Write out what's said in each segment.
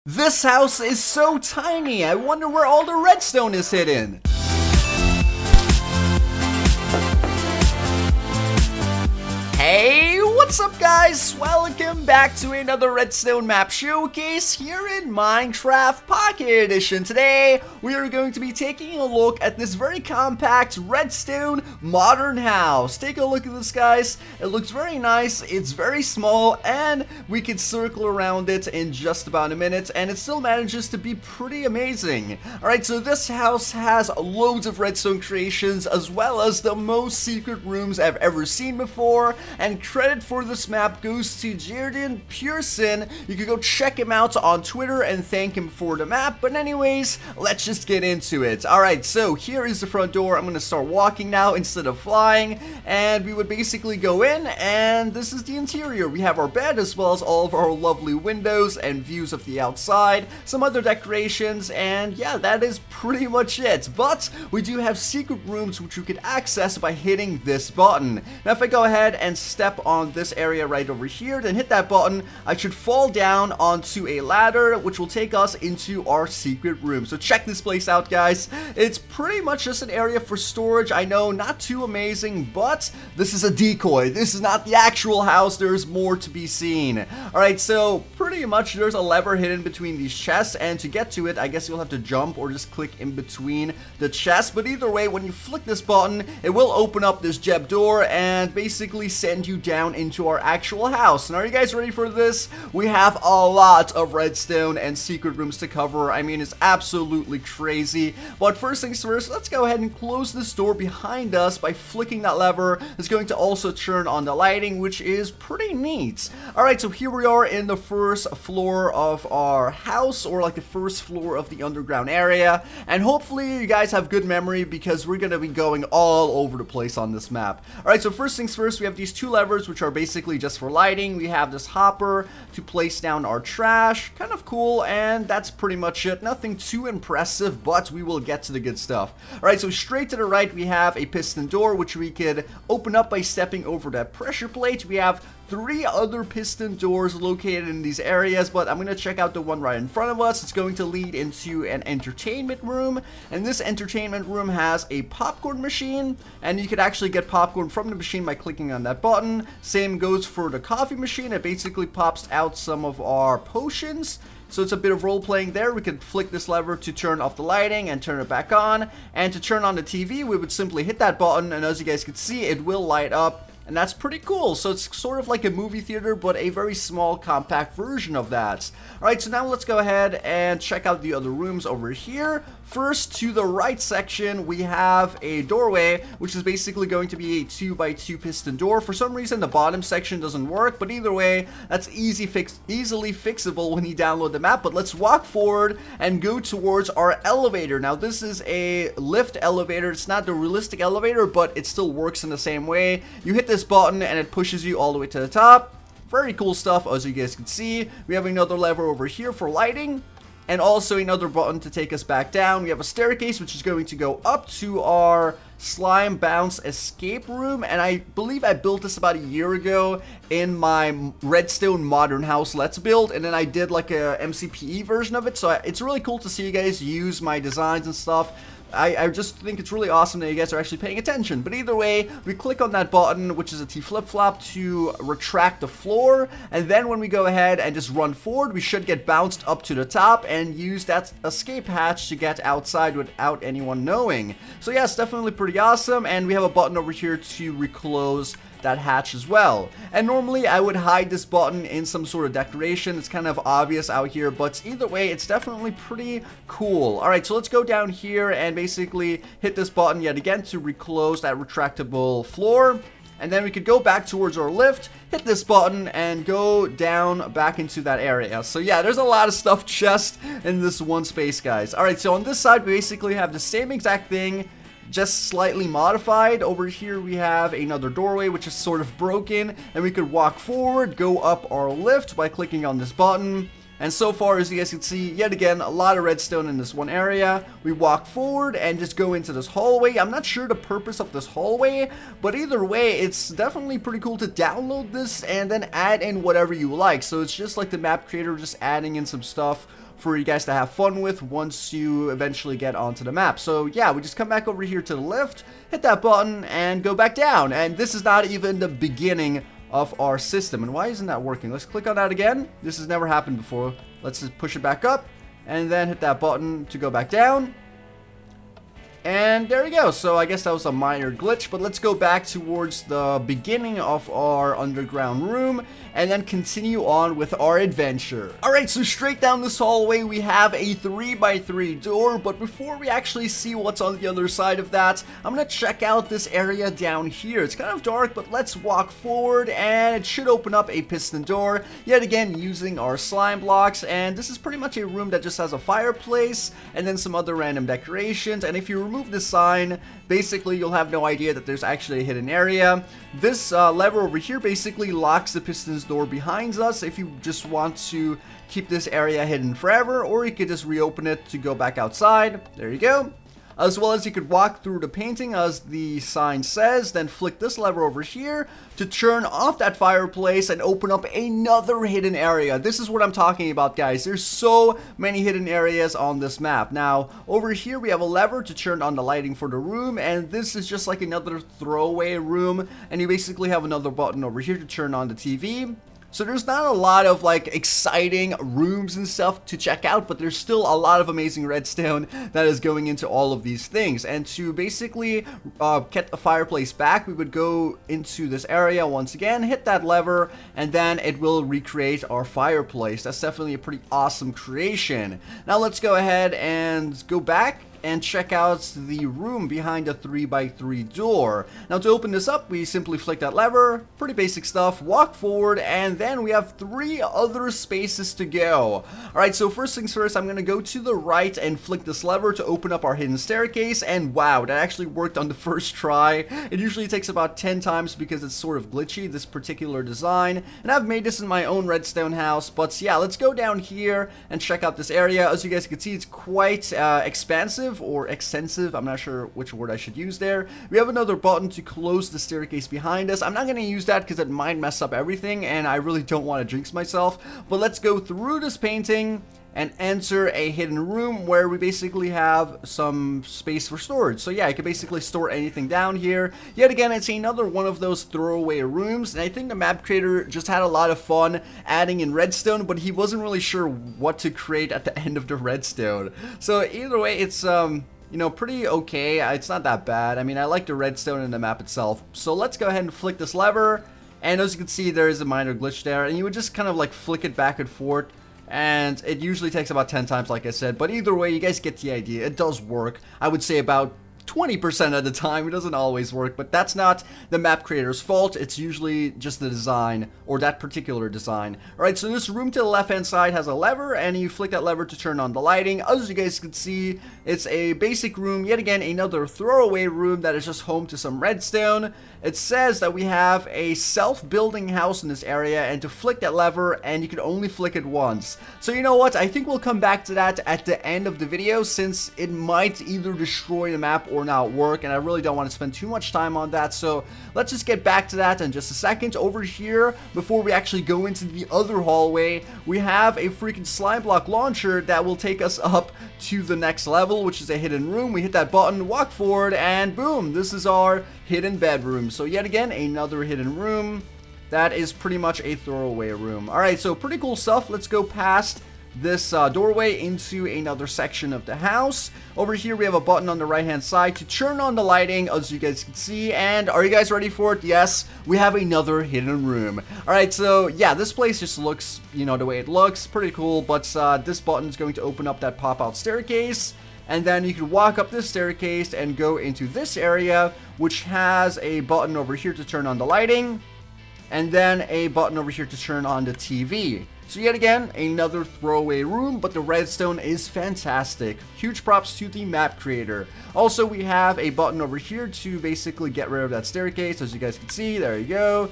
This house is so tiny, I wonder where all the redstone is hidden. Hey, what's up guys? Welcome back to another Redstone map showcase here in Minecraft Pocket Edition. Today, we are going to be taking a look at this very compact Redstone modern house. Take a look at this, guys. It looks very nice, it's very small, and we can circle around it in just about a minute, and it still manages to be pretty amazing. Alright, so this house has loads of Redstone creations, as well as the most secret rooms I've ever seen before. And credit for this map goes to Jordan Pearson. You can go check him out on Twitter and thank him for the map. But anyways, let's just get into it. Alright, so here is the front door. I'm going to start walking now instead of flying. And we would basically go in, and this is the interior. We have our bed as well as all of our lovely windows and views of the outside. Some other decorations, and yeah, that is pretty much it. But we do have secret rooms which you could access by hitting this button. Now if I go ahead and step on this area right over here, then hit that button, I should fall down onto a ladder which will take us into our secret room. So check this place out, guys. It's pretty much just an area for storage. I know, not too amazing, but this is a decoy. This is not the actual house. There's more to be seen. Alright, so pretty much there's a lever hidden between these chests, and to get to it, I guess you'll have to jump or just click in between the chests. But either way, when you flick this button, it will open up this jeb door and basically send you down into our actual house. And are you guys ready for this? We have a lot of redstone and secret rooms to cover. I mean, it's absolutely crazy. But first things first, let's go ahead and close this door behind us by flicking that lever. It's going to also turn on the lighting, which is pretty neat. Alright, so here we are in the first floor of our house, or like the first floor of the underground area. And hopefully you guys have good memory, because we're going to be going all over the place on this map. Alright, so first things first, we have these two levers which are basically just for lighting. We have this hopper to place down our trash, kind of cool, and that's pretty much it. Nothing too impressive, but we will get to the good stuff. Alright, so straight to the right we have a piston door which we could open up by stepping over that pressure plate. We have 3 other piston doors located in these areas, but I'm going to check out the one right in front of us. It's going to lead into an entertainment room, and this entertainment room has a popcorn machine, and you could actually get popcorn from the machine by clicking on that button. Same goes for the coffee machine. It basically pops out some of our potions. So it's a bit of role playing there. We could flick this lever to turn off the lighting and turn it back on. And to turn on the TV, we would simply hit that button, and as you guys can see, it will light up. And that's pretty cool. So it's sort of like a movie theater, but a very small, compact version of that. Alright, so now let's go ahead and check out the other rooms over here. First, to the right section, we have a doorway, which is basically going to be a 2x2 piston door. For some reason, the bottom section doesn't work, but either way, that's easily fixable when you download the map. But let's walk forward and go towards our elevator. Now, this is a lift elevator. It's not the realistic elevator, but it still works in the same way. You hit this button, and it pushes you all the way to the top. Very cool stuff, as you guys can see. We have another lever over here for lighting, and also another button to take us back down. We have a staircase which is going to go up to our slime bounce escape room, and I believe I built this about a year ago in my Redstone modern house let's build, and then I did like a MCPE version of it. So it's really cool to see you guys use my designs and stuff. I just think it's really awesome that you guys are actually paying attention. But either way, we click on that button, which is a T flip-flop, to retract the floor. And then when we go ahead and just run forward, we should get bounced up to the top and use that escape hatch to get outside without anyone knowing. So yeah, it's definitely pretty awesome. And we have a button over here to reclose that hatch as well. And normally I would hide this button in some sort of decoration. It's kind of obvious out here, but either way, it's definitely pretty cool. Alright, so let's go down here and basically hit this button yet again to reclose that retractable floor. And then we could go back towards our lift, hit this button, and go down back into that area. So yeah, there's a lot of stuff just in this one space, guys. Alright, so on this side, we basically have the same exact thing, just slightly modified. Over here we have another doorway which is sort of broken, and we could walk forward, go up our lift by clicking on this button. And so far, as you guys can see, yet again, a lot of redstone in this one area. We walk forward and just go into this hallway. I'm not sure the purpose of this hallway, but either way, it's definitely pretty cool to download this and then add in whatever you like. So it's just like the map creator just adding in some stuff for you guys to have fun with once you eventually get onto the map. So yeah, we just come back over here to the lift, hit that button, and go back down. And this is not even the beginning of our system. And why isn't that working? Let's click on that again. This has never happened before. Let's just push it back up, and then hit that button to go back down. And there we go. So I guess that was a minor glitch, but let's go back towards the beginning of our underground room and then continue on with our adventure. Alright, so straight down this hallway we have a 3x3 door, but before we actually see what's on the other side of that, I'm gonna check out this area down here. It's kind of dark, but let's walk forward and it should open up a piston door, yet again using our slime blocks. And this is pretty much a room that just has a fireplace and then some other random decorations. And if you remove the sign, basically you'll have no idea that there's actually a hidden area. This lever over here basically locks the piston door behind us if you just want to keep this area hidden forever, or you could just reopen it to go back outside. There you go. As well as you could walk through the painting as the sign says, then flick this lever over here to turn off that fireplace and open up another hidden area. This is what I'm talking about, guys. There's so many hidden areas on this map. Now, over here we have a lever to turn on the lighting for the room, and this is just like another throwaway room, and you basically have another button over here to turn on the TV. So there's not a lot of like exciting rooms and stuff to check out, but there's still a lot of amazing redstone that is going into all of these things. And to basically get the fireplace back, we would go into this area once again, hit that lever, and then it will recreate our fireplace. That's definitely a pretty awesome creation. Now let's go ahead and go back and check out the room behind the 3x3 door. Now to open this up, we simply flick that lever, pretty basic stuff, walk forward, and then we have 3 other spaces to go. Alright, so first things first, I'm gonna go to the right and flick this lever to open up our hidden staircase, and wow, that actually worked on the first try. It usually takes about 10 times because it's sort of glitchy, this particular design, and I've made this in my own redstone house. But yeah, let's go down here and check out this area. As you guys can see, it's quite expansive or extensive. I'm not sure which word I should use there. We have another button to close the staircase behind us. I'm not going to use that because it might mess up everything, and I really don't want to jinx myself. But let's go through this painting and enter a hidden room where we basically have some space for storage. So yeah, I can basically store anything down here. Yet again, it's another one of those throwaway rooms, and I think the map creator just had a lot of fun adding in redstone, but he wasn't really sure what to create at the end of the redstone. So either way, it's you know, pretty okay. It's not that bad. I mean, I like the redstone in the map itself. So let's go ahead and flick this lever, and as you can see, there is a minor glitch there, and you would just kind of like flick it back and forth. And it usually takes about 10 times, like I said. But either way, you guys get the idea. It does work. I would say about 20% of the time. It doesn't always work, but that's not the map creator's fault. It's usually just the design, or that particular design. Alright, so this room to the left hand side has a lever, and you flick that lever to turn on the lighting. As you guys can see, it's a basic room. Yet again, another throwaway room that is just home to some redstone. It says that we have a self-building house in this area, and to flick that lever, and you can only flick it once. So you know what? I think we'll come back to that at the end of the video, since it might either destroy the map or not work, and I really don't want to spend too much time on that. So let's just get back to that in just a second. Over here, before we actually go into the other hallway, we have a freaking slime block launcher that will take us up to the next level, which is a hidden room. We hit that button, walk forward, and boom, this is our hidden bedroom. So yet again, another hidden room that is pretty much a throwaway room. Alright, so pretty cool stuff. Let's go past this doorway into another section of the house. Over here we have a button on the right hand side to turn on the lighting, as you guys can see. And are you guys ready for it? Yes, we have another hidden room. Alright, so yeah, this place just looks, you know, the way it looks, pretty cool. But this button is going to open up that pop-out staircase, and then you can walk up this staircase and go into this area, which has a button over here to turn on the lighting, and then a button over here to turn on the TV. So yet again, another throwaway room, but the redstone is fantastic. Huge props to the map creator. Also, we have a button over here to basically get rid of that staircase. As you guys can see, there you go.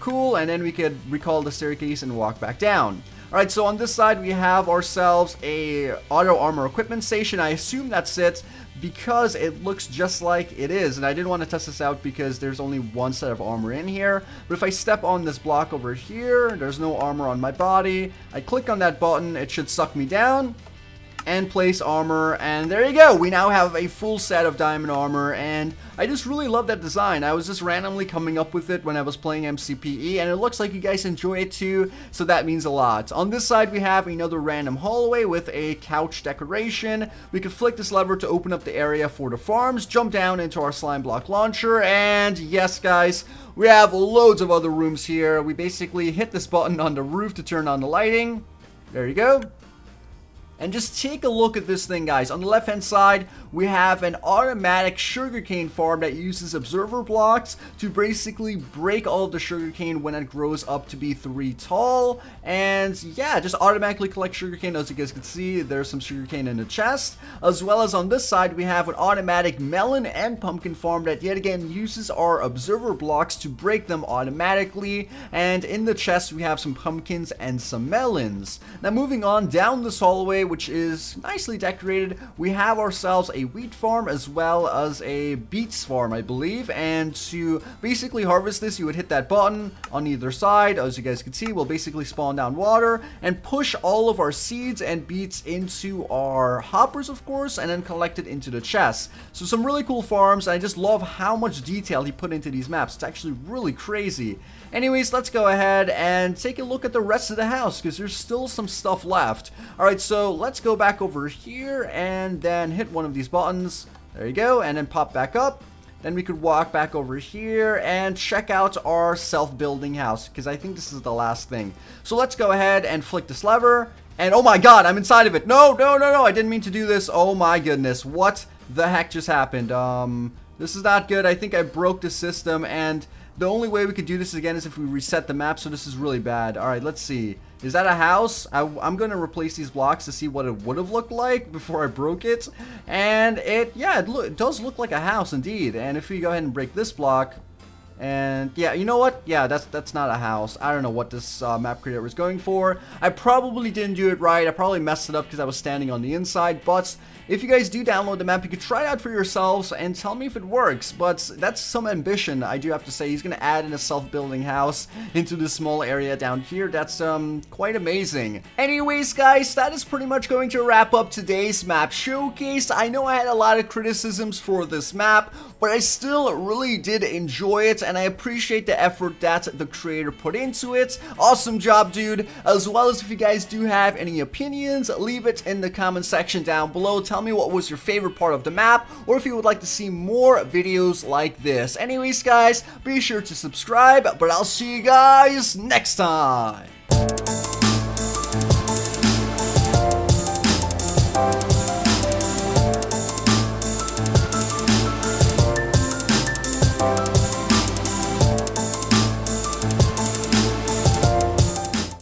Cool, and then we could recall the staircase and walk back down. Alright, so on this side we have ourselves a auto armor equipment station. I assume that's it because it looks just like it is, and I didn't want to test this out because there's only one set of armor in here. But if I step on this block over here, there's no armor on my body. I click on that button, it should suck me down and place armor, and there you go. We now have a full set of diamond armor, and I just really love that design. I was just randomly coming up with it when I was playing MCPE, and it looks like you guys enjoy it too, so that means a lot. On this side we have another random hallway with a couch decoration. We can flick this lever to open up the area for the farms, jump down into our slime block launcher, and yes guys, we have loads of other rooms here. We basically hit this button on the roof to turn on the lighting. There you go. And just take a look at this thing, guys. On the left hand side we have an automatic sugarcane farm that uses observer blocks to basically break all of the sugarcane when it grows up to be 3 tall. And yeah, just automatically collect sugarcane. As you guys can see, there's some sugarcane in the chest. As well as on this side we have an automatic melon and pumpkin farm that yet again uses our observer blocks to break them automatically. And in the chest we have some pumpkins and some melons. Now moving on down this hallway, which is nicely decorated, we have ourselves a wheat farm as well as a beets farm, I believe. And to basically harvest this, you would hit that button on either side. As you guys can see, we'll basically spawn down water and push all of our seeds and beets into our hoppers, of course, and then collect it into the chest. So some really cool farms. I just love how much detail he put into these maps. It's actually really crazy. Anyways, let's go ahead and take a look at the rest of the house because there's still some stuff left. Alright, so let's go back over here and then hit one of these buttons. There you go, and then pop back up. Then we could walk back over here and check out our self-building house because I think this is the last thing. So let's go ahead and flick this lever. And oh my god, I'm inside of it. No, no, no, no, I didn't mean to do this. Oh my goodness, what the heck just happened? This is not good. I think I broke the system, and the only way we could do this again is if we reset the map, so this is really bad. Alright, let's see. Is that a house? I'm going to replace these blocks to see what it would have looked like before I broke it. And it does look like a house indeed. And if we go ahead and break this block, and yeah, you know what? Yeah, that's not a house. I don't know what this map creator was going for. I probably didn't do it right. I probably messed it up because I was standing on the inside. But if you guys do download the map, you could try it out for yourselves and tell me if it works. But that's some ambition, I do have to say. He's going to add in a self-building house into this small area down here. That's quite amazing. Anyways, guys, that is pretty much going to wrap up today's map showcase. I know I had a lot of criticisms for this map, but I still really did enjoy it, and I appreciate the effort that the creator put into it. Awesome job, dude. As well as if you guys do have any opinions, leave it in the comment section down below. Tell me what was your favorite part of the map, or if you would like to see more videos like this. Anyways, guys, be sure to subscribe, but I'll see you guys next time.